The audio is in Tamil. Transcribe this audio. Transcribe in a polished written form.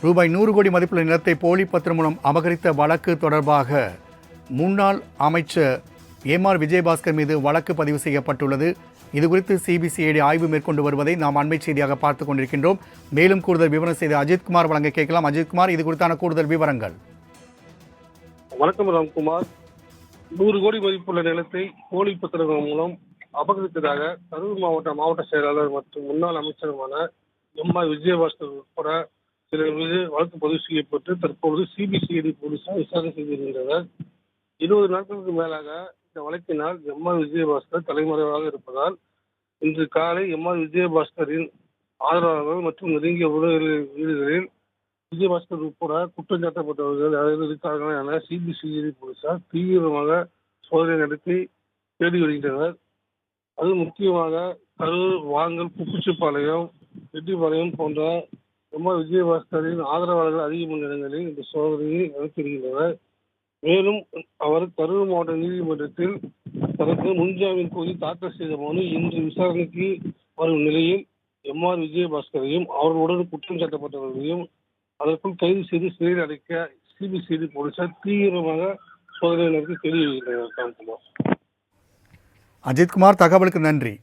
ரூபாய் 100 கோடி மதிப்புள்ள நிலத்தை போலி பத்திரம் மூலம் அபகரித்த வழக்கு தொடர்பாக முன்னாள் அமைச்சர் எம்.ஆர். விஜயபாஸ்கர் மீது வழக்கு பதிவு செய்யப்பட்டுள்ளது. இதுகுறித்து சிபிசிஐடி ஆய்வு மேற்கொண்டு வருவதை நாம் அண்மை செய்தியாக பார்த்துக் கொண்டிருக்கின்றோம். மேலும் கூடுதல் விவரம் செய்த அஜித்குமார் வழங்க கேட்கலாம். அஜித்குமார், இது குறித்தான கூடுதல் விவரங்கள். வணக்கம் ராம்குமார். 100 கோடி மதிப்புள்ள நிலத்தை போலி பத்திரங்கள் மூலம் அபகரித்ததாக கரூர் மாவட்ட செயலாளர் மற்றும் முன்னாள் அமைச்சருமான எம்.ஆர். விஜயபாஸ்கர் உட்பட சிலர் மீது வழக்கு பதிவு செய்யப்பட்டு தற்போது சிபிசிஐடி போலீசார் விசாரணை செய்து வருகின்றனர். 20 நாட்களுக்கு மேலாக இந்த வழக்கினால் எம்.ஆர். விஜயபாஸ்கர் தலைமறைவாக இருப்பதால் இன்று காலை எம்.ஆர். விஜயபாஸ்கரின் ஆதரவாளர்கள் மற்றும் நெருங்கிய உறவினர்களின் வீடுகளில் விஜயபாஸ்கர் உட்பட குற்றம் சாட்டப்பட்டவர்கள் யாரும் இருக்கார்கள் என சிபிசிஐடி போலீசார் தீவிரமாக சோதனை நடத்தி தேடி வருகின்றனர். அது முக்கியமாக கரூர், வாங்கல், குப்புச்சிப்பாளையம், ரெட்டிப்பாளையம் போன்ற எம்.ஆர். விஜயபாஸ்கரின் ஆதரவாளர்கள் அதிகமான இடங்களில் இந்த சோதனையை நடத்தி வருகின்றனர். மேலும் அவர் கரூர் மாவட்ட நீதிமன்றத்தில் தனக்கு முன்ஜாமீன் கோரி தாக்கல் செய்த மனு இன்று விசாரணைக்கு வரும் நிலையில் எம்.ஆர். விஜயபாஸ்கரையும் அவர்களுடன் குற்றம் சாட்டப்பட்டவர்களையும் அதற்குள் கைது செய்து சிறையில் அடைக்க சிபிசிஐடி போலீசார் தீவிரமாக சோதனை நடத்தி தேடி வருகின்றனர். அஜித்குமார், தகவலுக்கு நன்றி.